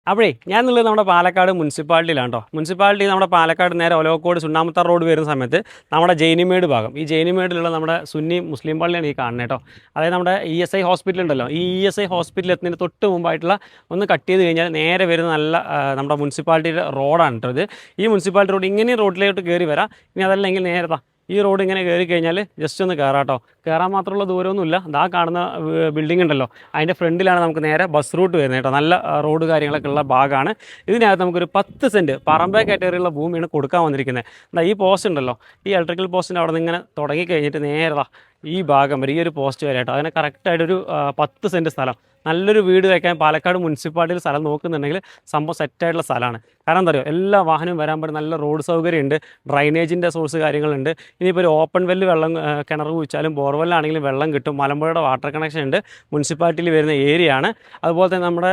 അപ്പോഴേ ഞാനുള്ളത് നമ്മുടെ പാലക്കാട് മുനിസിപ്പാലിറ്റിയിലാണ് കേട്ടോ. മുനിസിപ്പാലിറ്റി നമ്മുടെ പാലക്കാട് നേരെ ഒലവക്കോട് ചുണ്ണാമ്പത്താർ റോഡ് വരുന്ന സമയത്ത് നമ്മുടെ ജൈനിമേട് ഭാഗം, ഈ ജൈനിമേടിലുള്ള നമ്മുടെ സുന്നി മുസ്ലിം പള്ളിയാണ് ഈ കാണുന്നത് കേട്ടോ. അതായത് നമ്മുടെ ESI ഹോസ്പിറ്റൽ ഉണ്ടല്ലോ, ഈ ESI ഹോസ്പിറ്റൽ എത്തുന്നതിന് തൊട്ട് മുമ്പായിട്ടുള്ള ഒന്ന് കട്ട് ചെയ്ത് കഴിഞ്ഞാൽ നേരെ വരുന്ന നല്ല നമ്മുടെ മുനിസിപ്പാലിറ്റിയുടെ റോഡാണ് കേട്ടോ ഇത്. ഈ മുനിസിപ്പാലിറ്റി റോഡ് ഇങ്ങനെ റോഡിലോട്ട് കയറി വരാം. ഇനി അതല്ലെങ്കിൽ നേരെ ഈ റോഡ് ഇങ്ങനെ കയറി കഴിഞ്ഞാൽ ജസ്റ്റ് ഒന്ന് കയറാം കേട്ടോ. കയറാൻ മാത്രമുള്ള ദൂരമൊന്നുമില്ല. ഇതാ കാണുന്ന ബിൽഡിംഗ് ഉണ്ടല്ലോ, അതിൻ്റെ ഫ്രണ്ടിലാണ് നമുക്ക് നേരെ ബസ് റൂട്ട് വരുന്നത് കേട്ടോ. നല്ല റോഡ് കാര്യങ്ങളൊക്കെ ഉള്ള ഭാഗമാണ്. ഇതിനകത്ത് നമുക്കൊരു 10 സെൻറ്റ് പറമ്പേ കാറ്റഗറിയുള്ള ഭൂമിയാണ് കൊടുക്കാൻ വന്നിരിക്കുന്നത്. എന്താ ഈ പോസ്റ്റ് ഉണ്ടല്ലോ, ഈ ഇലക്ട്രിക്കൽ പോസ്റ്റിൻ്റെ അവിടെ നിന്ന് ഇങ്ങനെ തുടങ്ങി കഴിഞ്ഞിട്ട് നേരെ ഈ ഭാഗം വരെ, ഈ ഒരു പോസ്റ്റ് വരെ കേട്ടോ. അതിന് കറക്റ്റായിട്ടൊരു 10 സെൻറ്റ് സ്ഥലം, നല്ലൊരു വീട് വയ്ക്കാൻ പാലക്കാട് മുനിസിപ്പാലിറ്റിയിൽ സ്ഥലം നോക്കുന്നുണ്ടെങ്കിൽ സംഭവം സെറ്റായിട്ടുള്ള സ്ഥലമാണ്. കാരണം എന്താ പറയുക, എല്ലാ വാഹനവും വരാൻ പറ്റും, നല്ല റോഡ് സൗകര്യമുണ്ട്, ഡ്രൈനേജിൻ്റെ സോഴ്സ് കാര്യങ്ങളുണ്ട്. ഇനിയിപ്പോൾ ഒരു ഓപ്പൺ വെല്ല് വെള്ളം കിണർ കുഴിച്ചാലും ബോർവെല്ലാണെങ്കിലും വെള്ളം കിട്ടും. മലമ്പുഴയുടെ വാട്ടർ കണക്ഷൻ ഉണ്ട്, മുനിസിപ്പാലിറ്റിയിൽ വരുന്ന ഏരിയ ആണ്. അതുപോലെ തന്നെ നമ്മുടെ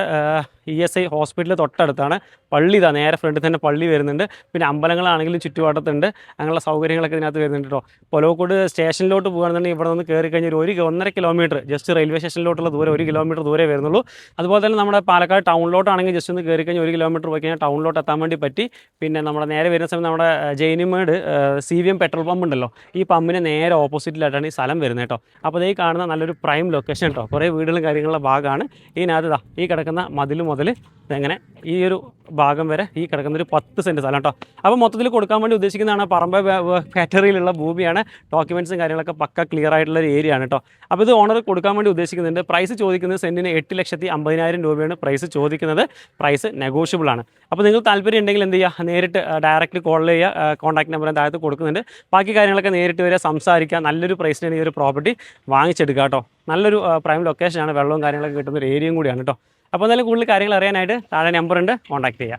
ESI ഹോസ്പിറ്റൽ തൊട്ടടുത്താണ്. പള്ളി ഇതാ നേരെ ഫ്രണ്ടിൽ തന്നെ പള്ളി വരുന്നുണ്ട്. പിന്നെ അമ്പലങ്ങളാണെങ്കിലും ചുറ്റുപാടത്തുണ്ട്. അങ്ങനെയുള്ള സൗകര്യങ്ങളൊക്കെ ഇതിനകത്ത് വരുന്നുണ്ട് കേട്ടോ. ഒലവക്കോട് സ്റ്റേഷനിലോട്ട് പോകുകയാണെന്നുണ്ടെങ്കിൽ ഇവിടെ നിന്ന് കയറി കഴിഞ്ഞാൽ ഒരു 1.5 കിലോമീറ്റർ, ജസ്റ്റ് റെയിൽവേ സ്റ്റേഷനിലോട്ടുള്ള ദൂരം 1 കിലോമീറ്റർ ദൂരേ വരുന്നുള്ളൂ. അതുപോലെ തന്നെ നമ്മുടെ പാലക്കാട് ടൗണിലോട്ടാണെങ്കിൽ ജസ്റ്റ് ഒന്ന് കയറി കഴിഞ്ഞാൽ 1 കിലോമീറ്റർ പോയി കഴിഞ്ഞാൽ ടൗണിലോട്ട് എത്താൻ വേണ്ടി പറ്റി. പിന്നെ നമ്മുടെ നേരെ വരുന്ന സമയം നമ്മുടെ ജൈനിമേട് CVM പെട്രോൾ പമ്പ് ഉണ്ടല്ലോ, ഈ പമ്പിന് നേരെ ഓപ്പോസിറ്റിലായിട്ടാണ് ഈ സ്ഥലം വരുന്നത് കേട്ടോ. അപ്പോൾ ഈ കാണുന്ന നല്ലൊരു പ്രൈം ലൊക്കേഷൻ കേട്ടോ. കുറേ വീടുകളും കാര്യങ്ങളുള്ള ഭാഗമാണ്. ഇതിനകത്ത് ഈ കിടക്കുന്ന മതിൽ മുതൽ ഇതെങ്ങനെ ഈ ഒരു ഭാഗം വരെ ഈ കിടക്കുന്ന ഒരു 10 സെൻറ്റ് സ്ഥലം കേട്ടോ. അപ്പോൾ മൊത്തത്തിൽ കൊടുക്കാൻ വേണ്ടി ഉദ്ദേശിക്കുന്നതാണ് പറമ്പ് കാറ്റഗറിയിലുള്ള ഭൂമിയാണ്. ഡോക്യുമെൻറ്റ്സും കാര്യങ്ങളൊക്കെ പക്ക ക്ലിയർ ആയിട്ടുള്ള ഒരു ഏരിയ ആണ് കേട്ടോ. അപ്പോൾ ഇത് ഓണർ കൊടുക്കാൻ വേണ്ടി ഉദ്ദേശിക്കുന്നുണ്ട്. പ്രൈസ് ചോദിക്കുന്നത് സെൻറ്റിന് 8,50,000 രൂപയാണ് പ്രൈസ് ചോദിക്കുന്നത്. പ്രൈസ് നെഗോഷ്യബിൾ ആണ്. അപ്പോൾ നിങ്ങൾ താല്പര്യം ഉണ്ടെങ്കിൽ എന്ത് ചെയ്യുക, നേരിട്ട് ഡയറക്റ്റ് കോൾ ചെയ്യുക. കോൺടാക്ട് നമ്പർ താഴത്ത് കൊടുക്കുന്നുണ്ട്. ബാക്കി കാര്യങ്ങളൊക്കെ നേരിട്ട് വരെ സംസാരിക്കുക. നല്ലൊരു പ്രൈസിനാണ് ഈ ഒരു പ്രോപ്പർട്ടി വാങ്ങിച്ചെടുക്കുക കേട്ടോ. നല്ലൊരു പ്രൈം ലൊക്കേഷനാണ്, വെള്ളവും കാര്യങ്ങളൊക്കെ കിട്ടുന്ന ഒരു ഏരിയയും കൂടിയാണ് കേട്ടോ. അപ്പോൾ എന്തായാലും കൂടുതൽ കാര്യങ്ങൾ അറിയാനായിട്ട് താഴെ നമ്പറുണ്ട്, കോൺടാക്ട് ചെയ്യുക.